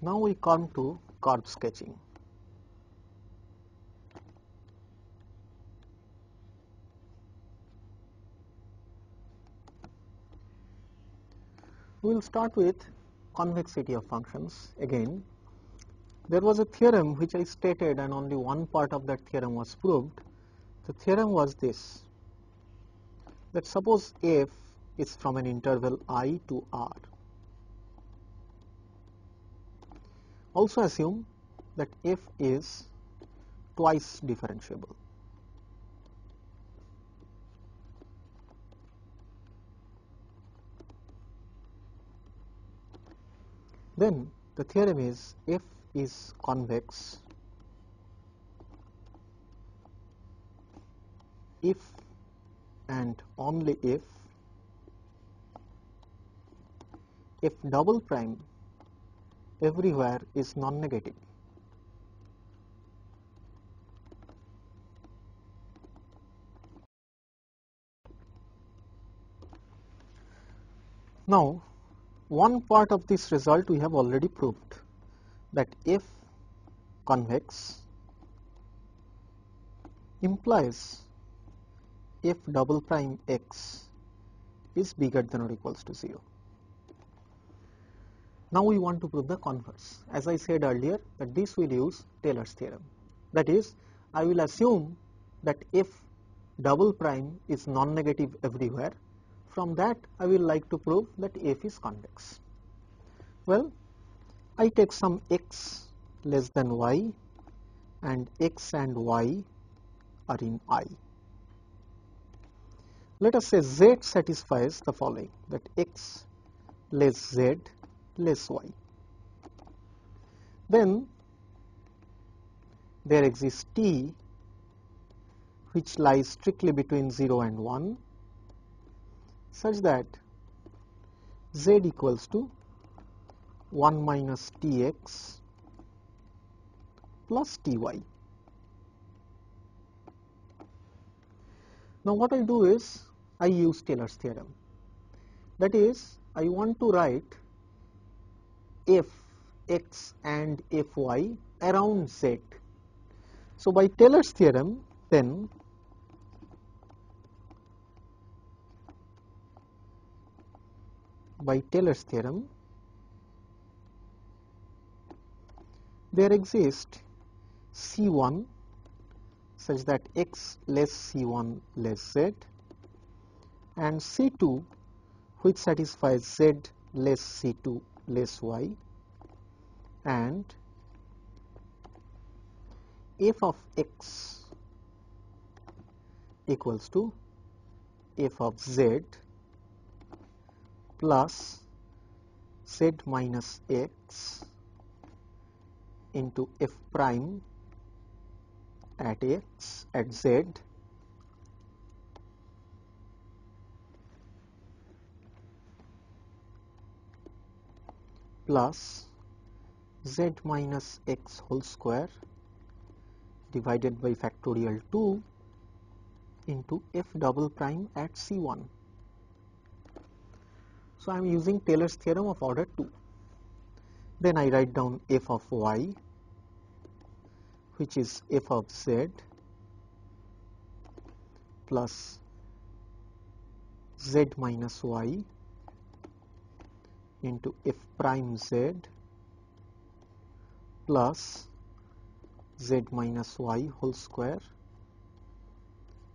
Now we come to curve sketching. We will start with convexity of functions. Again, there was a theorem which I stated and only one part of that theorem was proved. The theorem was this, that suppose f is from an interval I to R. Also assume that f is twice differentiable. Then the theorem is f is convex if and only if f double prime everywhere is non-negative. Now, one part of this result we have already proved, that f convex implies f double prime x is bigger than or equals to 0. Now we want to prove the converse. As I said earlier, that this will use Taylor's theorem. That is, I will assume that f double prime is non-negative everywhere. From that, I will like to prove that f is convex. Well, I take some x less than y, and x and y are in I. Let us say z satisfies the following, that x less z less y. Then there exists t which lies strictly between 0 and 1, such that z equals to 1 minus tx plus ty. Now what I do is, I use Taylor's theorem. That is, I want to write fx and fy around z. So by Taylor's theorem, then there exists C1 such that x less C1 less z, and C2 which satisfies z less C2 less y, and f of x equals to f of z plus z minus x into f prime at x at z plus z minus x whole square divided by factorial 2 into f double prime at C1. So I am using Taylor's theorem of order 2. Then I write down f of y, which is f of z plus z minus y into f prime z plus z minus y whole square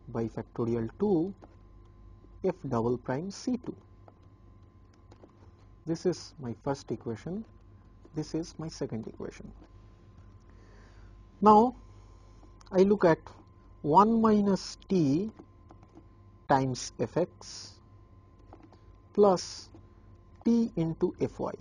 by factorial 2 f double prime C2. This is my first equation. This is my second equation. Now I look at 1 minus t times fx plus t into fy.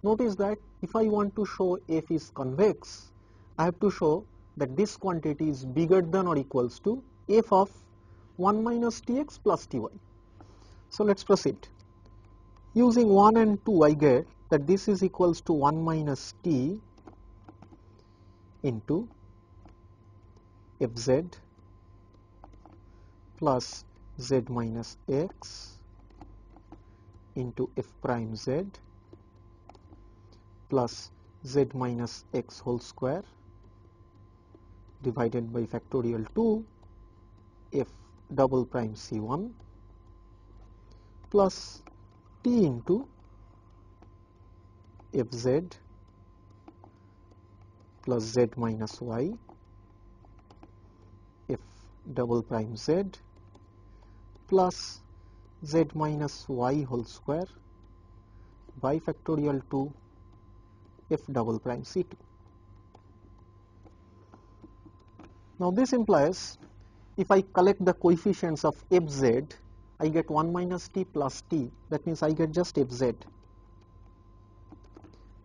Notice that if I want to show f is convex, I have to show that this quantity is bigger than or equals to f of 1 minus tx plus ty. So let's proceed. Using 1 and 2, I get that this is equals to 1 minus t into fz plus z minus x into f prime z plus z minus x whole square divided by factorial 2 f double prime c1 plus t into fz plus z minus y f double prime z plus z minus y whole square by factorial 2 f double prime c2. Now this implies if I collect the coefficients of fz, I get 1 minus t plus t, that means I get just fz.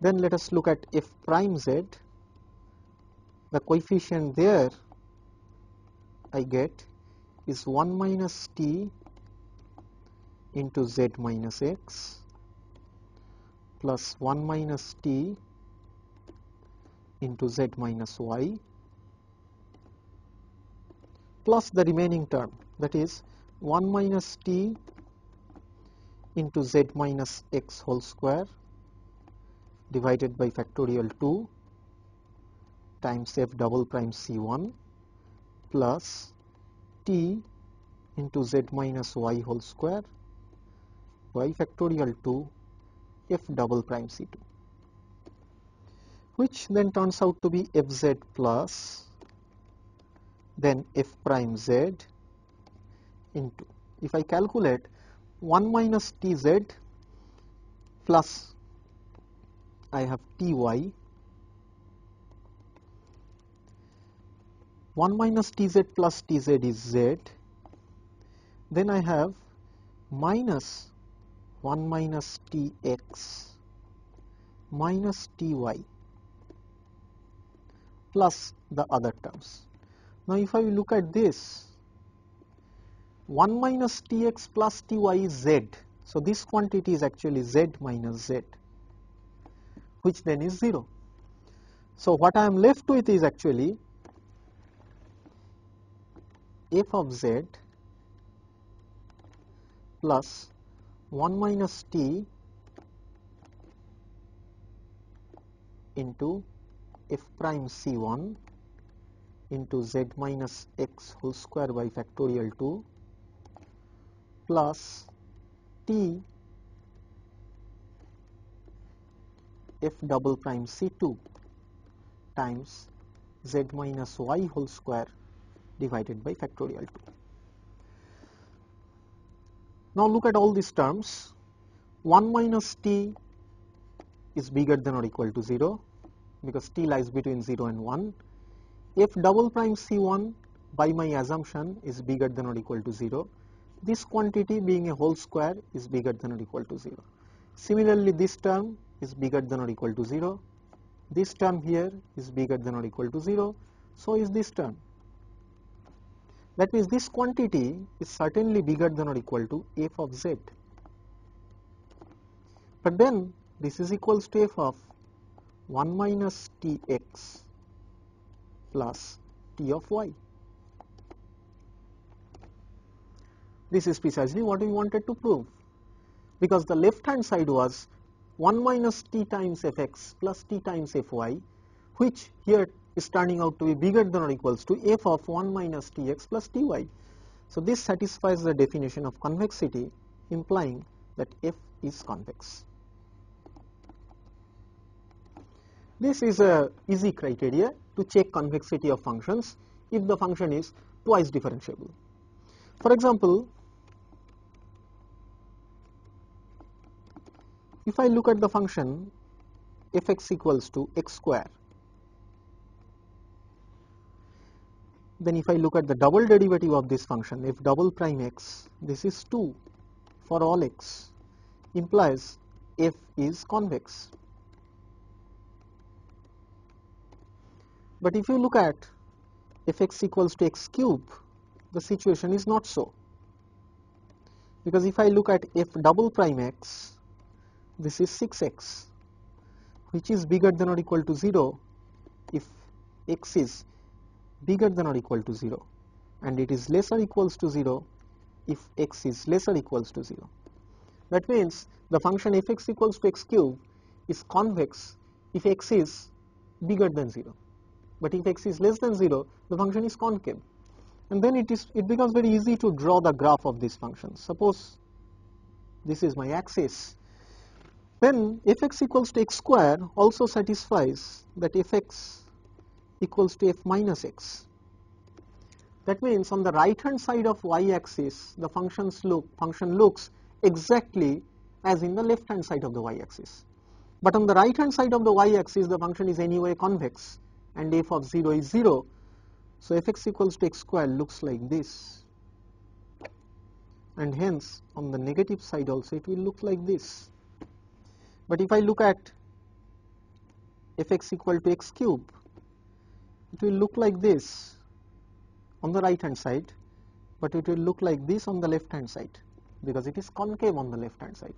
Then let us look at f prime z, the coefficient there I get is 1 minus t into z minus x plus 1 minus t into z minus y plus the remaining term, that is 1 minus t into z minus x whole square divided by factorial 2 times f double prime c1 plus t into z minus y whole square by factorial 2 f double prime c2, which then turns out to be fz plus then f prime z into, if I calculate 1 minus tz plus I have ty, 1 minus tz plus tz is z, then I have minus 1 minus tx minus ty plus the other terms. Now if I look at this, 1 minus tx plus ty is z, so this quantity is actually z minus z, which then is 0. So what I am left with is actually f of z plus 1 minus t into f prime c1 into z minus x whole square by factorial 2 plus t f double prime c2 times z minus y whole square divided by factorial 2. Now look at all these terms. 1 minus t is bigger than or equal to 0 because t lies between 0 and 1. F double prime c1 by my assumption is bigger than or equal to 0. This quantity being a whole square is bigger than or equal to 0. Similarly, this term is bigger than or equal to 0. This term here is bigger than or equal to 0. So is this term. That means this quantity is certainly bigger than or equal to f of z. But then this is equals to f of 1 minus tx plus t of y. This is precisely what we wanted to prove, because the left hand side was 1 minus t times fx plus t times fy, which here is turning out to be bigger than or equals to f of 1 minus tx plus ty. So this satisfies the definition of convexity, implying that f is convex. This is a easy criteria to check convexity of functions if the function is twice differentiable. For example, if I look at the function fx equals to x square, then if I look at the double derivative of this function f double prime x, this is 2 for all x, implies f is convex. But if you look at fx equals to x cube, the situation is not so, because if I look at f double prime x, this is 6x, which is bigger than or equal to 0 if x is bigger than or equal to 0, and it is lesser equals to 0 if x is lesser equals to 0. That means the function fx equals to x cube is convex if x is bigger than 0. But if x is less than 0, the function is concave. And then it becomes very easy to draw the graph of this function. Suppose this is my axis. Then fx equals to x square also satisfies that fx equals to f minus x. That means on the right hand side of y-axis, the function looks exactly as in the left hand side of the y-axis. But on the right hand side of the y-axis, the function is anyway convex, and f of 0 is 0. So fx equals to x square looks like this. And hence, on the negative side also, it will look like this. But if I look at fx equal to x cube, it will look like this on the right hand side, but it will look like this on the left hand side, because it is concave on the left hand side.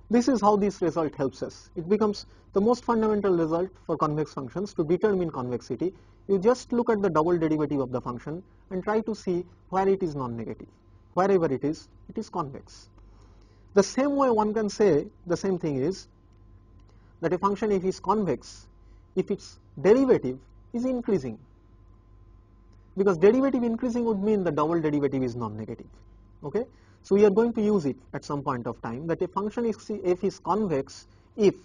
This is how this result helps us. It becomes the most fundamental result for convex functions. To determine convexity, you just look at the double derivative of the function and try to see where it is non-negative. Wherever it is convex. The same way one can say the same thing is that a function, if it is convex, if its derivative is increasing, because derivative increasing would mean the double derivative is non-negative. Okay? So we are going to use it at some point of time, that a function f is convex if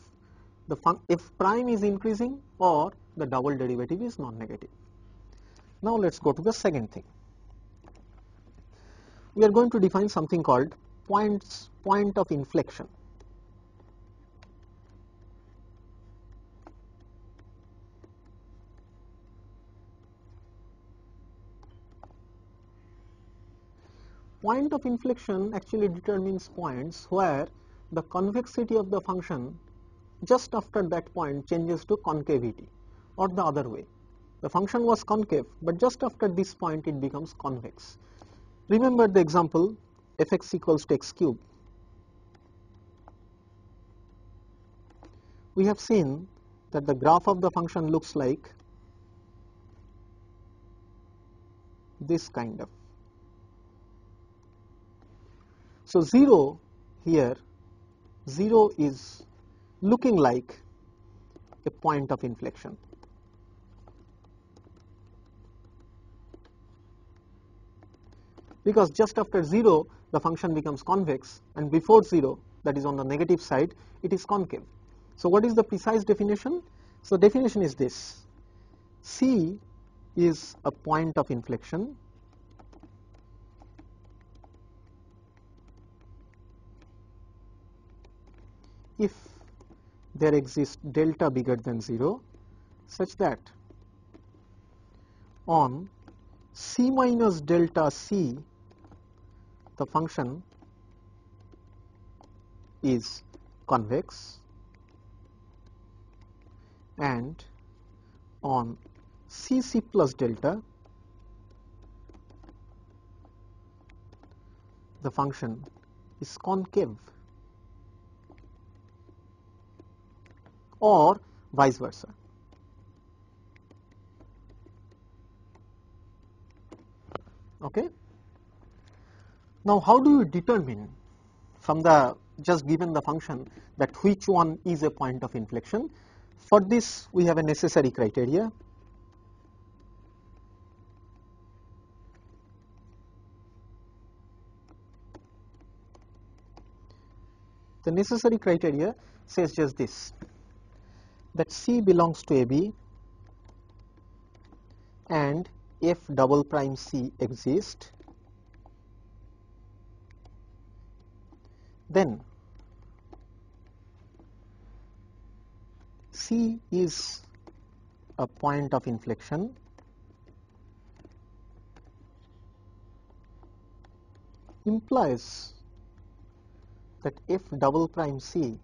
the f prime is increasing or the double derivative is non-negative. Now let's go to the second thing. We are going to define something called point of inflection. Point of inflection actually determines points where the convexity of the function just after that point changes to concavity, or the other way. The function was concave, but just after this point it becomes convex. Remember the example fx equals to x cube. We have seen that the graph of the function looks like this kind of. So 0 here, 0 is looking like a point of inflection. Because just after 0, the function becomes convex, and before 0, that is on the negative side, it is concave. So what is the precise definition? So the definition is this: C is a point of inflection if there exists delta bigger than 0, such that on C minus delta C, the function is convex, and on CC plus delta, the function is concave, or vice versa. Okay. Now, how do you determine from the just given the function that which one is a point of inflection? For this, we have a necessary criteria. The necessary criteria says just this, that C belongs to AB and f double prime C exists, then C is a point of inflection implies that f double prime C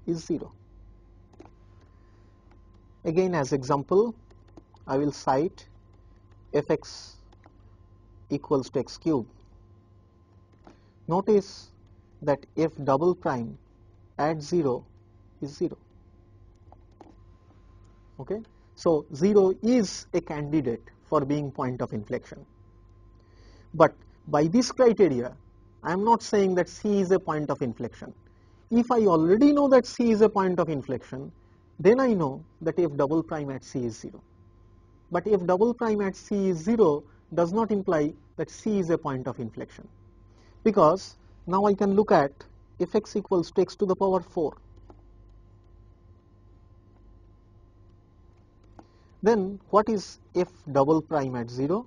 is 0. Again, as example, I will cite fx equals to x cube. Notice that f double prime at 0 is 0. Okay? So 0 is a candidate for being point of inflection. But by this criteria, I am not saying that C is a point of inflection. If I already know that C is a point of inflection, then I know that f double prime at C is 0. But f double prime at C is 0 does not imply that C is a point of inflection, because now I can look at fx equals to x to the power 4. Then what is f double prime at 0?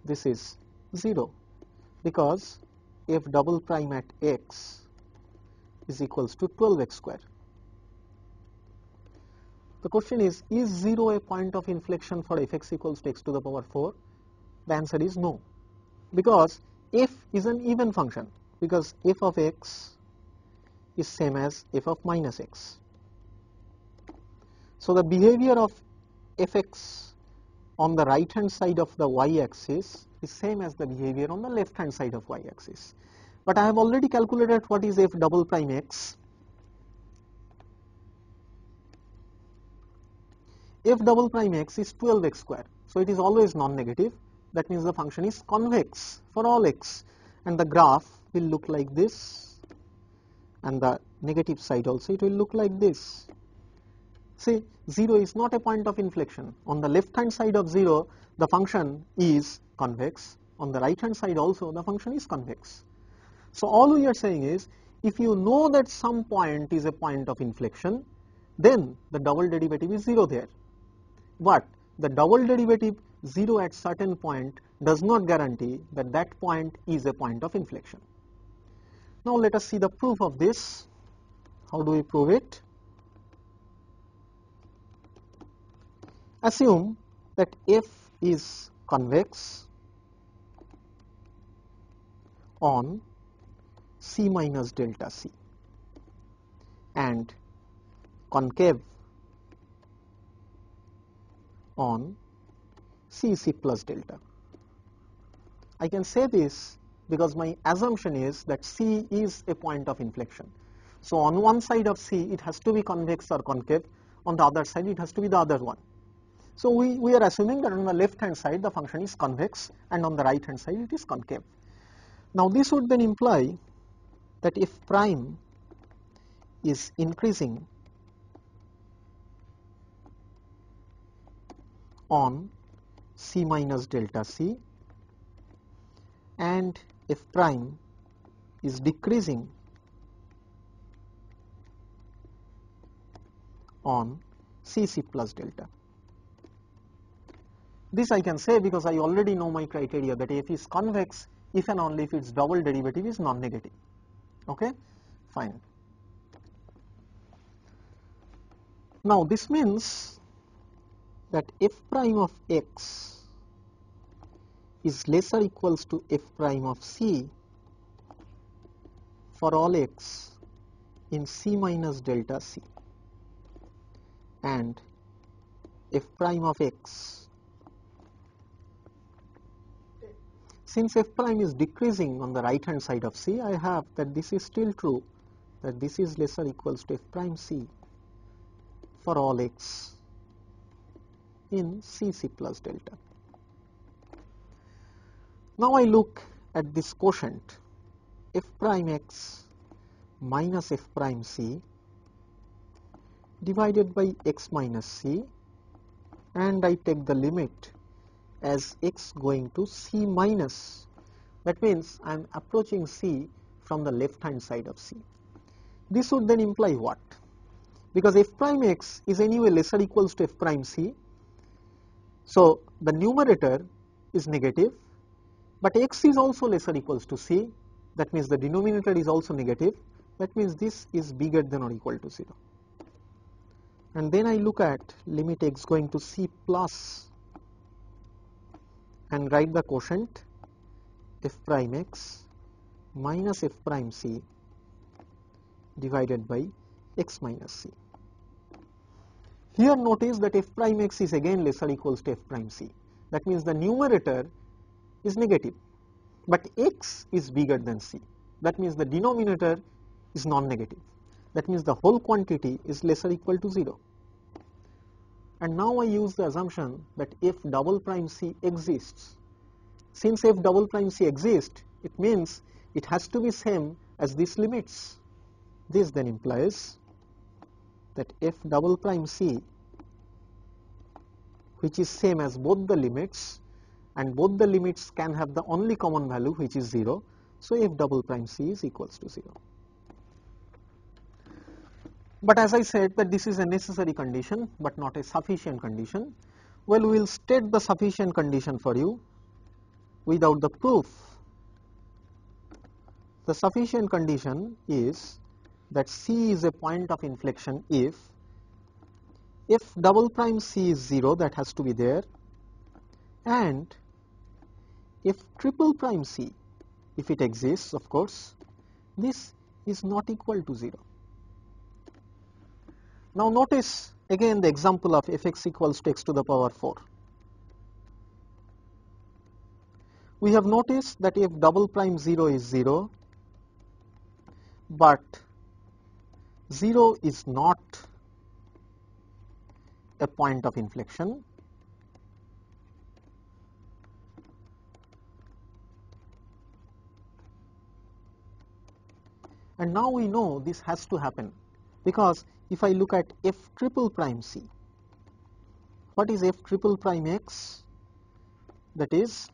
This is 0, because f double prime at x is equals to 12x square. The question is 0 a point of inflection for fx equals to x to the power 4? The answer is no, because f is an even function, because f of x is same as f of minus x. So the behavior of fx on the right hand side of the y-axis is same as the behavior on the left hand side of y-axis. But I have already calculated what is f double prime x. F double prime x is 12x square, so it is always non-negative. That means the function is convex for all x, and the graph will look like this, and the negative side also it will look like this. See, 0 is not a point of inflection. On the left hand side of 0, the function is convex. On the right hand side also, the function is convex. So all we are saying is, if you know that some point is a point of inflection, then the double derivative is 0 there. But the double derivative 0 at certain point does not guarantee that that point is a point of inflection. Now let us see the proof of this. How do we prove it? Assume that f is convex on C minus delta C and concave on C plus delta. I can say this because my assumption is that C is a point of inflection. So on one side of C it has to be convex or concave, on the other side it has to be the other one. So we are assuming that on the left hand side the function is convex and on the right hand side it is concave. Now this would then imply that if prime is increasing on C minus delta C and f prime is decreasing on C plus delta. This I can say because I already know my criteria that f is convex if and only if its double derivative is non-negative. Okay, fine. Now this means that f prime of x is less or equals to f prime of C for all x in C minus delta C, and f prime of x, since f prime is decreasing on the right hand side of C, I have that this is still true, that this is less or equals to f prime C for all x in C plus delta. Now I look at this quotient f prime x minus f prime C divided by x minus C, and I take the limit as x going to C minus. That means I am approaching C from the left hand side of C. This would then imply what? Because f prime x is anyway less or equals to f prime C, so the numerator is negative, but x is also less or equals to C, that means the denominator is also negative, that means this is bigger than or equal to 0. And then I look at limit x going to C plus and write the quotient f prime x minus f prime C divided by x minus C. Here notice that f prime x is again less or equals to f prime C. That means the numerator is negative, but x is bigger than C. That means the denominator is non-negative. That means the whole quantity is less or equal to 0. And now I use the assumption that f double prime C exists. Since f double prime C exists, it means it has to be same as these limits. This then implies that f double prime c, which is same as both the limits, and both the limits can have the only common value which is 0. So f double prime c is equals to 0. But as I said that this is a necessary condition but not a sufficient condition. Well, we will state the sufficient condition for you without the proof. The sufficient condition is that c is a point of inflection if double prime c is 0, that has to be there, and if triple prime c, if it exists of course, this is not equal to 0. Now notice again the example of fx equals to x to the power 4. We have noticed that if double prime 0 is 0, but 0 is not a point of inflection, and now we know this has to happen, because if I look at f triple prime c, what is f triple prime x? That is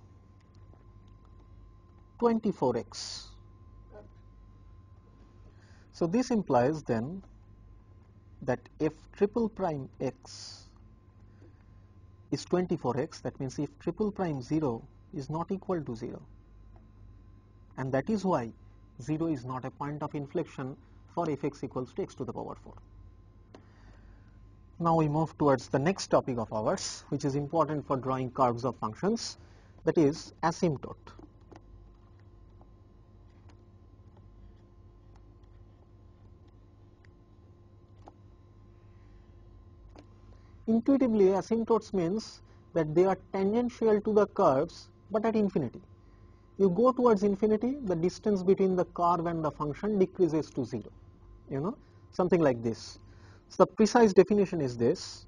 24x. So this implies then that f triple prime x is 24x. That means if triple prime 0 is not equal to 0, and that is why 0 is not a point of inflection for fx equals to x to the power 4. Now we move towards the next topic of ours, which is important for drawing curves of functions, that is asymptote. Intuitively, asymptotes means that they are tangential to the curves but at infinity. You go towards infinity, the distance between the curve and the function decreases to 0, something like this. So the precise definition is this,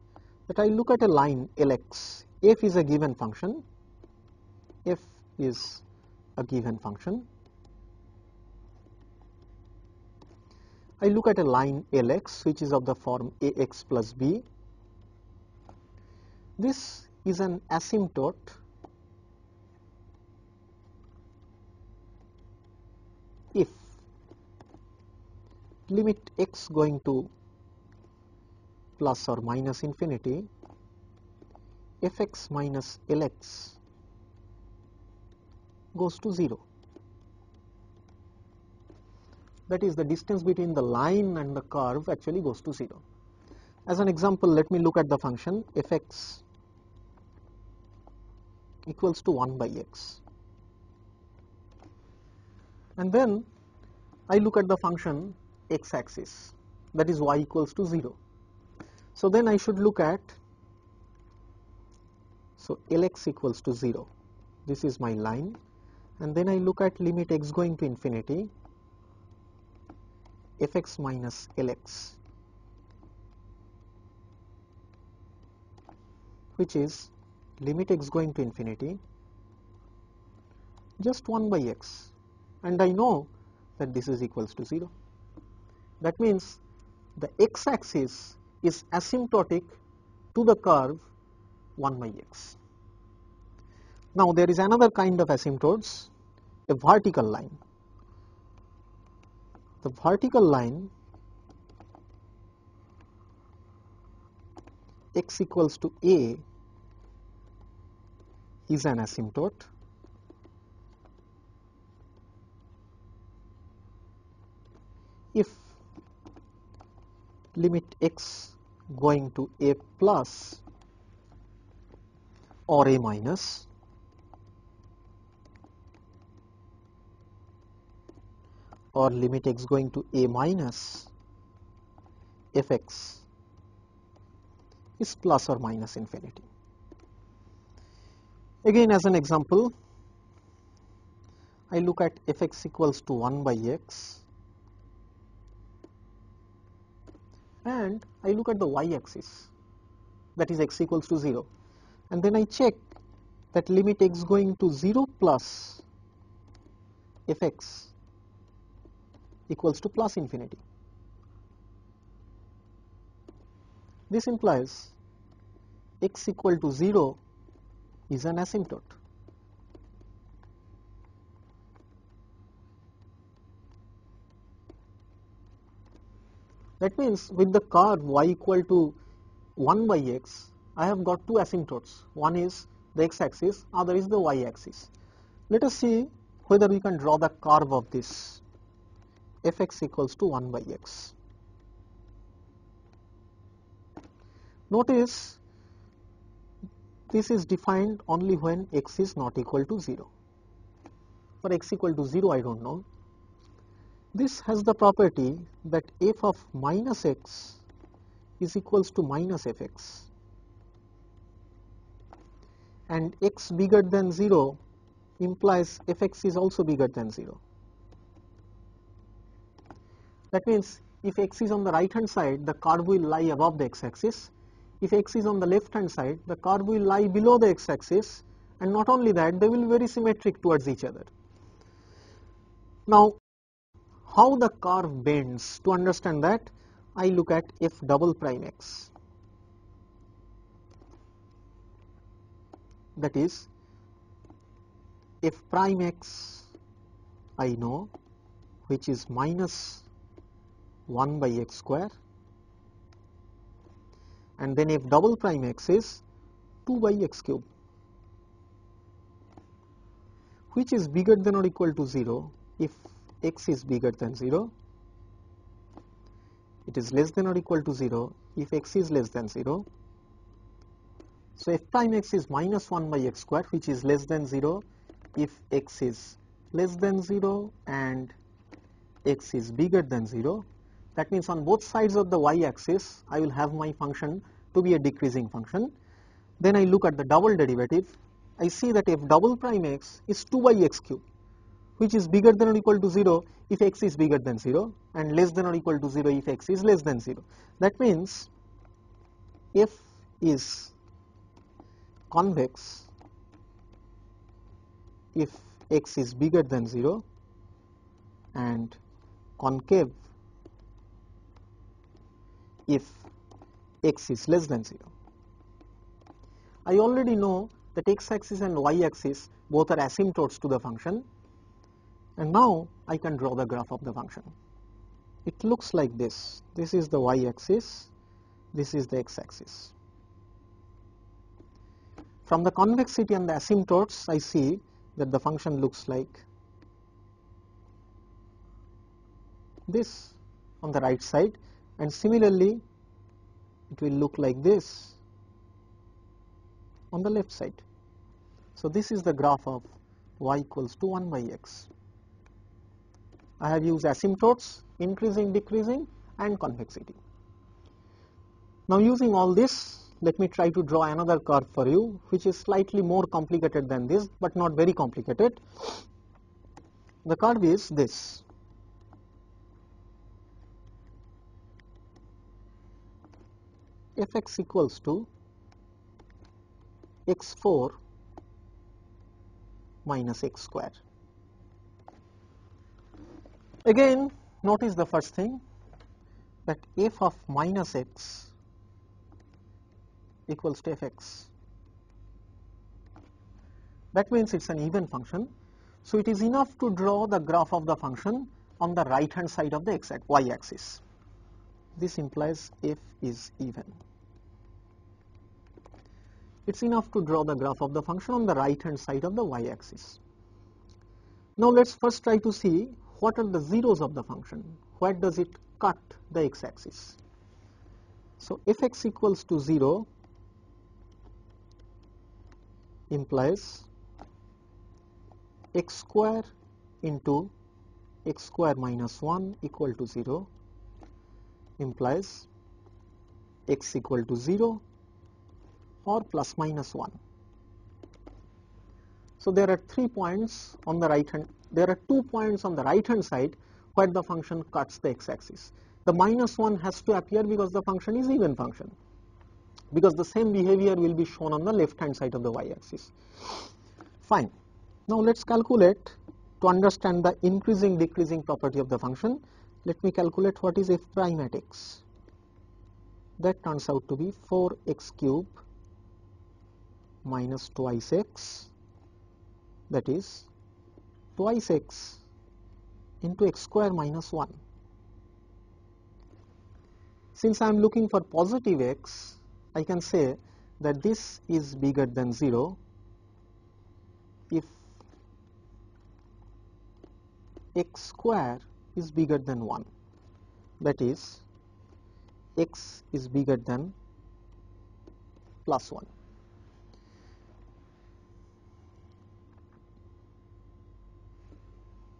that I look at a line Lx, f is a given function, f is a given function. I look at a line Lx which is of the form ax plus b. This is an asymptote if limit x going to plus or minus infinity, fx minus Lx goes to 0. That is, the distance between the line and the curve actually goes to 0. As an example, let me look at the function fx equals to 1 by x. And then I look at the function x-axis, that is y equals to 0. So then I should look at, so Lx equals to 0, this is my line, and then I look at limit x going to infinity, fx minus Lx, which is limit x going to infinity, just 1 by x, and I know that this is equals to 0. That means the x-axis is asymptotic to the curve 1 by x. Now there is another kind of asymptotes, a vertical line. The vertical line x equals to a is an asymptote if limit x going to a plus or a minus or limit x going to a minus fx is plus or minus infinity. Again, as an example, I look at fx equals to 1 by x and I look at the y-axis, that is x equals to 0, and then I check that limit x going to 0 plus fx equals to plus infinity. This implies x equal to 0 is an asymptote. That means with the curve y equal to 1 by x, I have got two asymptotes. One is the x-axis, other is the y-axis. Let us see whether we can draw the curve of this fx equals to 1 by x. Notice this is defined only when x is not equal to 0. For x equal to 0, I don't know. This has the property that f of minus x is equals to minus fx, and x bigger than 0 implies fx is also bigger than 0. That means if x is on the right hand side, the curve will lie above the x-axis. If x is on the left hand side, the curve will lie below the x-axis, and not only that, they will be very symmetric towards each other. Now, how the curve bends, to understand that, I look at f double prime x. That is, f prime x I know, which is minus 1 by x square, and then f double prime x is 2 by x cube, which is bigger than or equal to 0 if x is bigger than 0. It is less than or equal to 0 if x is less than 0. So f prime x is minus 1 by x square, which is less than 0 if x is less than 0 and x is bigger than 0. That means on both sides of the y-axis, I will have my function to be a decreasing function. Then I look at the double derivative. I see that f double prime x is 2 by x cube, which is bigger than or equal to 0 if x is bigger than 0 and less than or equal to 0 if x is less than 0. That means f is convex if x is bigger than 0 and concave if x is less than 0. I already know that x-axis and y-axis both are asymptotes to the function, and now I can draw the graph of the function. It looks like this. This is the y-axis, this is the x-axis. From the convexity and the asymptotes, I see that the function looks like this on the right side, and similarly it will look like this on the left side. So this is the graph of y equals to 1 by x. I have used asymptotes, increasing, decreasing, and convexity. Now using all this, let me try to draw another curve for you, which is slightly more complicated than this, but not very complicated. The curve is this. Fx equals to x4 minus x square. Again, notice the first thing, that f of minus x equals to fx. That means it's an even function. So it is enough to draw the graph of the function on the right hand side of the y-axis. This implies f is even. It's enough to draw the graph of the function on the right hand side of the y-axis. Now let's first try to see what are the zeros of the function. Where does it cut the x-axis? So fx equals to 0 implies x square into x square minus 1 equal to 0 implies x equal to 0 or plus minus 1. So there are 3 points on the right hand, there are 2 points on the right hand side where the function cuts the x-axis. The minus 1 has to appear because the function is even function, because the same behavior will be shown on the left hand side of the y-axis. Fine. Now let's calculate, to understand the increasing decreasing property of the function, let me calculate what is f prime at x. that turns out to be 4x cube minus twice x, that is twice x into x square minus 1. Since I am looking for positive x, I can say that this is bigger than 0 if x square is bigger than 1, that is x is bigger than plus 1.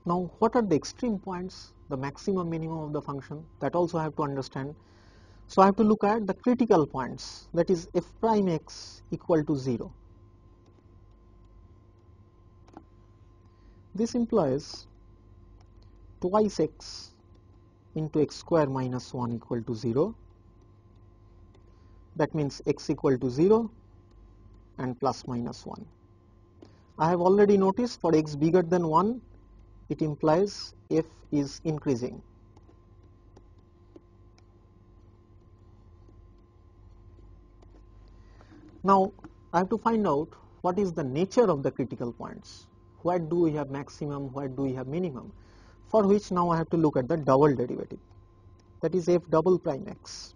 Now, what are the extreme points, the maximum minimum of the function? That also I have to understand. So I have to look at the critical points, that is f prime x equal to 0. This implies twice x into x square minus 1 equal to 0. That means x equal to 0 and plus minus 1. I have already noticed for x bigger than 1, it implies f is increasing. Now, I have to find out what is the nature of the critical points. Where do we have maximum, where do we have minimum? For which now I have to look at the double derivative, that is f double prime x.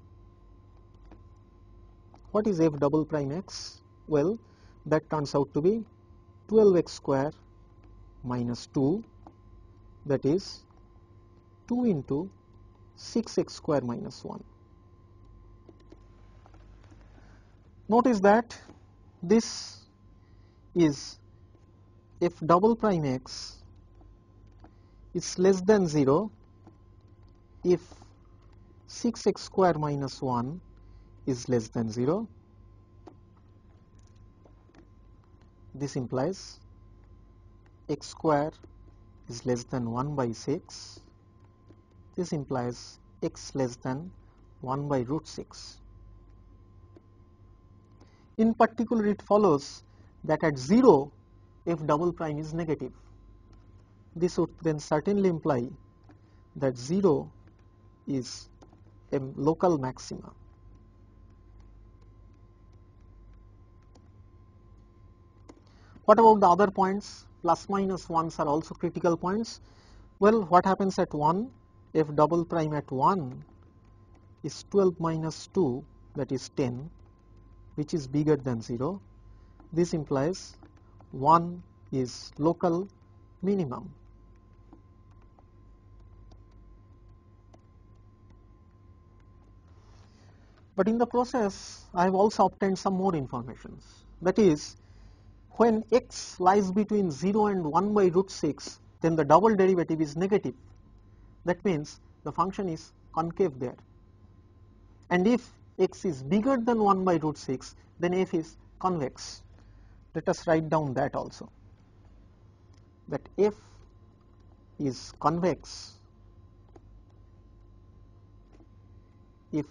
What is f double prime x? Well, that turns out to be 12x square minus 2, that is 2 into 6x square minus 1. Notice that this is f double prime x is less than 0 if 6x square minus 1 is less than 0. This implies x square is less than 1 by 6. This implies x less than 1 by root 6. In particular, it follows that at 0 f double prime is negative. This would then certainly imply that 0 is a local maxima. What about the other points? Plus minus 1s are also critical points. Well, what happens at 1? F double prime at 1 is 12 minus 2, that is 10, which is bigger than 0. This implies 1 is local minimum. But in the process, I have also obtained some more information. That is, when x lies between 0 and 1 by root 6, then the double derivative is negative. That means the function is concave there. And if x is bigger than 1 by root 6, then f is convex. Let us write down that also, that f is convex if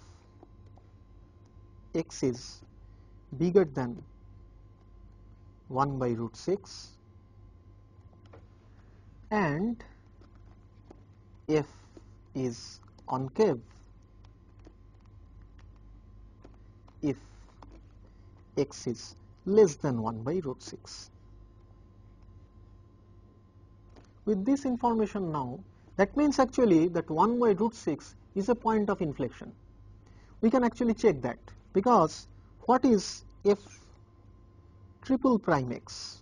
x is bigger than 1 by root 6 and f is concave if x is less than 1 by root 6. With this information now, that means actually that 1 by root 6 is a point of inflection. We can actually check that, because what is f triple prime x?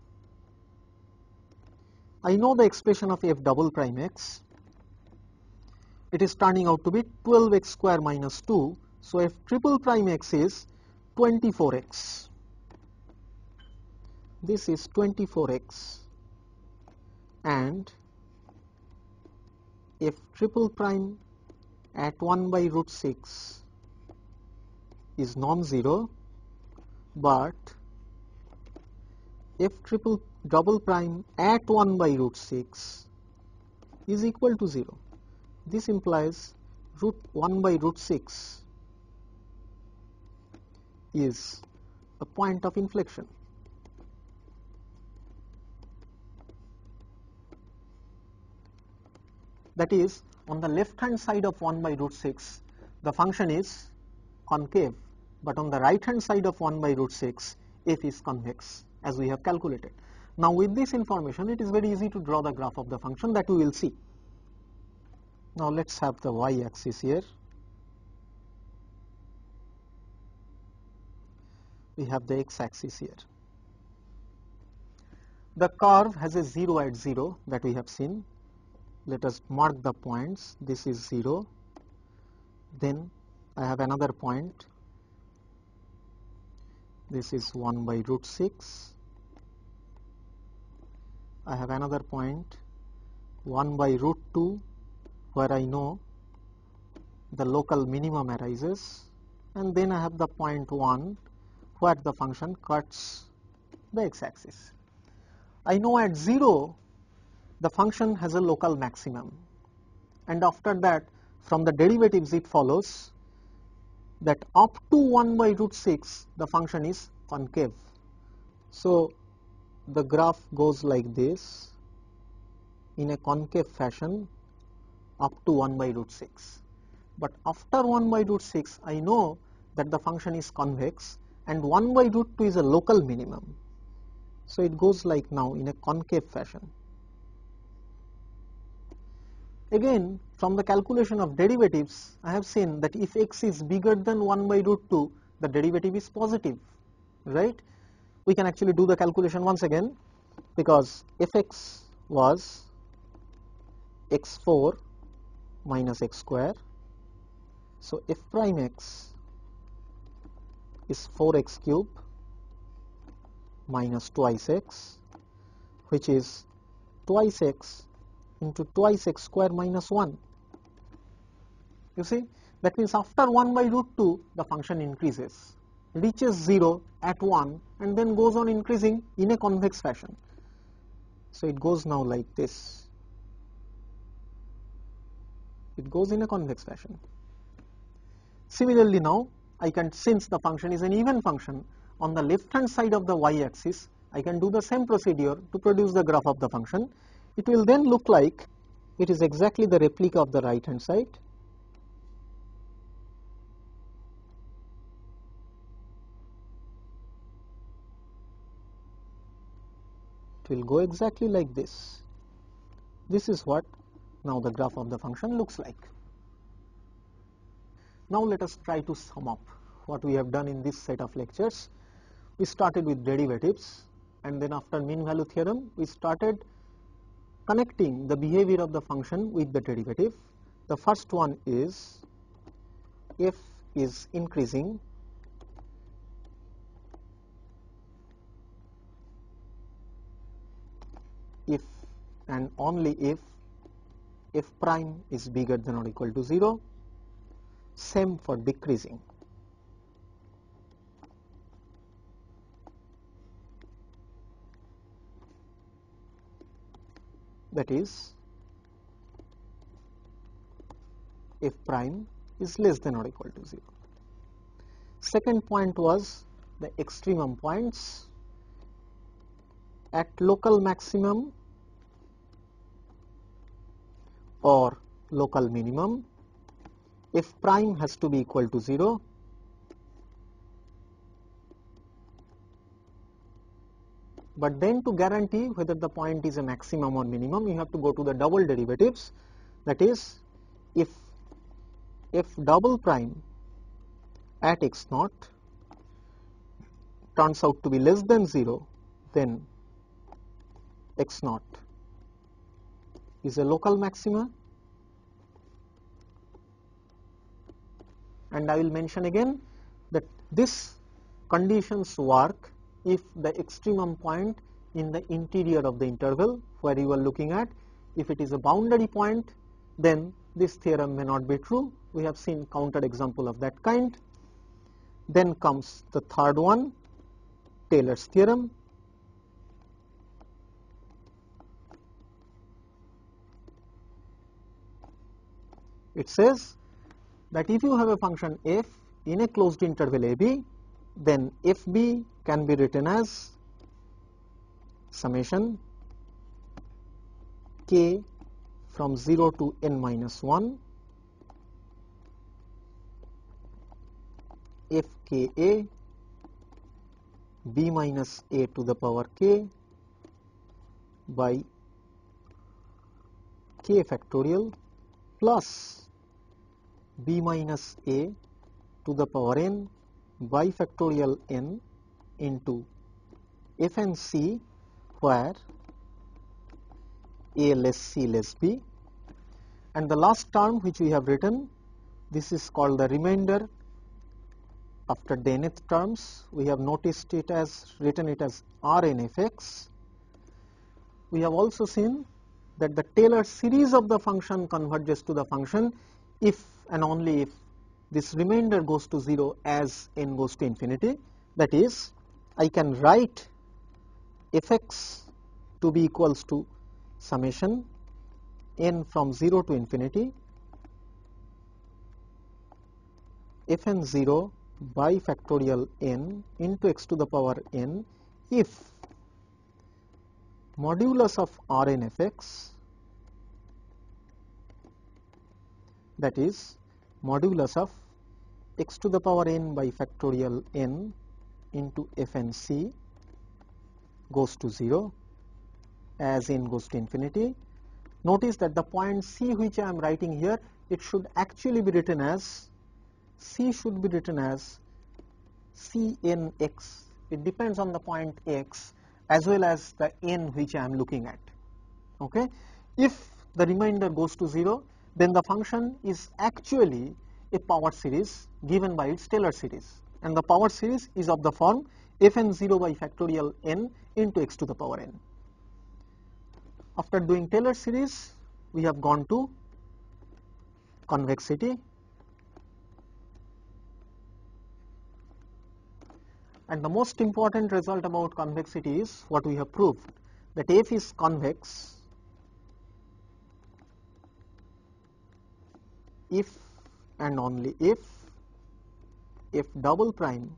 I know the expression of f double prime x. It is turning out to be 12x square minus 2. So f triple prime x is 24x. This is 24x, and f triple prime at 1 by root 6 is non-zero, but f triple double prime at 1 by root 6 is equal to 0. This implies root 1 by root 6 is a point of inflection. That is, on the left hand side of 1 by root 6, the function is concave, but on the right hand side of 1 by root 6 f is convex, as we have calculated. Now with this information it is very easy to draw the graph of the function that we will see. Now let us have the y axis here. We have the x axis here. The curve has a 0 at 0 that we have seen. Let us mark the points. This is 0. Then I have another point. This is 1 by root 6. I have another point 1 by root 2 where I know the local minimum arises, and then I have the point 1 where the function cuts the x-axis. I know at 0 the function has a local maximum, and after that from the derivatives it follows that up to 1 by root 6 the function is concave. So the graph goes like this in a concave fashion up to 1 by root 6. But after 1 by root 6 I know that the function is convex, and 1 by root 2 is a local minimum. So it goes like now in a concave fashion. Again, from the calculation of derivatives, I have seen that if x is bigger than 1 by root 2, the derivative is positive, right? We can actually do the calculation once again, because fx was x4 minus x square. So f prime x is 4x cube minus twice x, which is twice x into twice x square minus 1. You see, that means after 1 by root 2 the function increases, reaches 0 at 1, and then goes on increasing in a convex fashion. So it goes now like this. It goes in a convex fashion. Similarly now I can, since the function is an even function, on the left hand side of the y-axis I can do the same procedure to produce the graph of the function. It will then look like it is exactly the replica of the right hand side. It will go exactly like this. This is what now the graph of the function looks like. Now let us try to sum up what we have done in this set of lectures. We started with derivatives, and then after mean value theorem we started connecting the behavior of the function with the derivative. The first one is f is increasing if and only if f prime is bigger than or equal to 0. Same for decreasing. That is, f prime is less than or equal to 0. Second point was the extremum points. At local maximum or local minimum, f prime has to be equal to 0. But then to guarantee whether the point is a maximum or minimum, you have to go to the double derivatives. That is, if f double prime at x naught turns out to be less than 0, then x naught is a local maxima. And I will mention again that this conditions work if the extremum point in the interior of the interval where you are looking at, if it is a boundary point, then this theorem may not be true. We have seen counter example of that kind. Then comes the third one, Taylor's theorem. It says that if you have a function f in a closed interval ab, then fb can be written as summation k from 0 to n minus 1 fka b minus a to the power k by k factorial plus b minus a to the power n by factorial n into f and c, where a less c less b, and the last term which we have written, this is called the remainder after the nth terms. We have noticed it as written it as Rn f x. We have also seen that the Taylor series of the function converges to the function if and only if this remainder goes to 0 as n goes to infinity. That is, I can write fx to be equals to summation n from 0 to infinity fn 0 by factorial n into x to the power n if modulus of Rn f x, that is modulus of x to the power n by factorial n into fn c goes to 0 as n goes to infinity. Notice that the point c which I am writing here, it should actually be written as c should be written as cnx. It depends on the point x as well as the n which I am looking at. Okay? If the remainder goes to 0, then the function is actually a power series given by its Taylor series, and the power series is of the form fn 0 by factorial n into x to the power n. After doing Taylor series, we have gone to convexity, and the most important result about convexity is what we have proved, that f is convex if and only if f double prime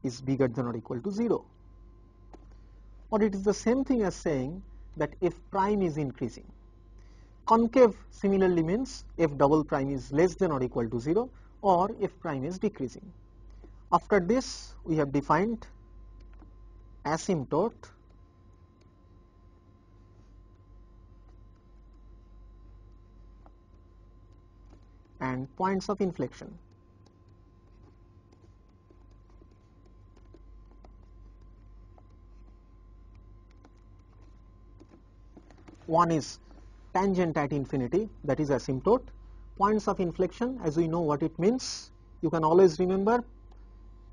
is bigger than or equal to 0, or it is the same thing as saying that f prime is increasing. Concave similarly means f double prime is less than or equal to 0, or f prime is decreasing. After this, we have defined asymptote and points of inflection. One is tangent at infinity, that is asymptote. Points of inflection, as we know what it means, you can always remember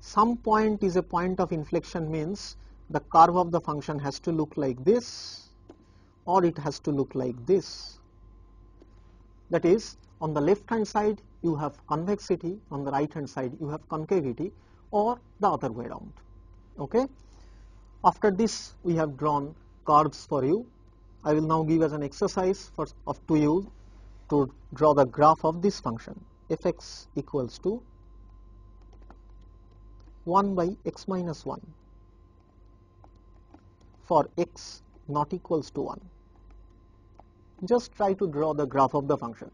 some point is a point of inflection means the curve of the function has to look like this or it has to look like this. That is, on the left hand side you have convexity, on the right hand side you have concavity, or the other way around. Okay? After this, we have drawn curves for you. I will now give as an exercise to you to draw the graph of this function fx equals to 1 by x minus 1 for x not equals to 1. Just try to draw the graph of the function.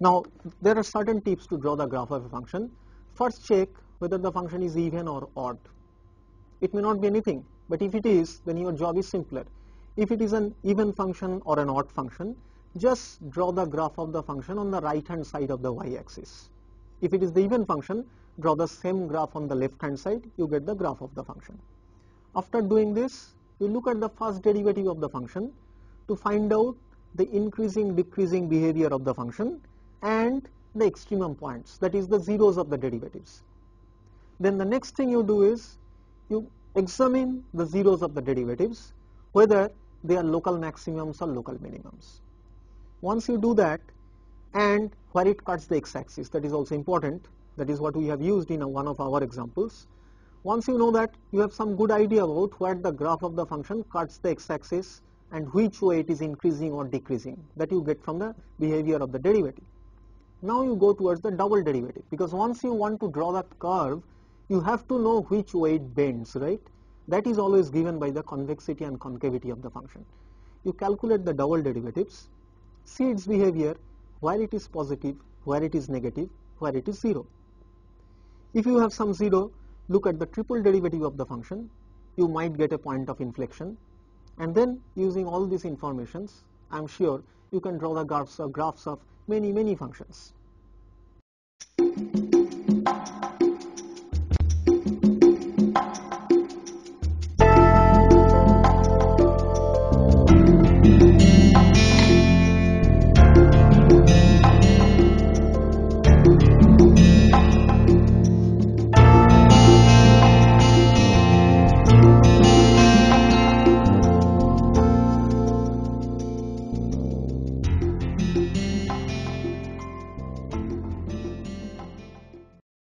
Now, there are certain tips to draw the graph of a function. First, check whether the function is even or odd. It may not be anything, but if it is, then your job is simpler. If it is an even function or an odd function, just draw the graph of the function on the right hand side of the y-axis. If it is the even function, draw the same graph on the left hand side, you get the graph of the function. After doing this, you look at the first derivative of the function to find out the increasing decreasing behavior of the function and the extremum points, that is the zeros of the derivatives. Then the next thing you do is you examine the zeros of the derivatives, whether they are local maximums or local minimums. Once you do that, and where it cuts the x-axis, that is also important, that is what we have used in one of our examples. Once you know that, you have some good idea about where the graph of the function cuts the x-axis and which way it is increasing or decreasing, that you get from the behavior of the derivative. Now you go towards the double derivative, because once you want to draw that curve, you have to know which way it bends, right? That is always given by the convexity and concavity of the function. You calculate the double derivatives, see its behavior, where it is positive, where it is negative, where it is 0. If you have some 0, look at the triple derivative of the function, you might get a point of inflection, and then using all these informations I am sure you can draw the graphs of many functions.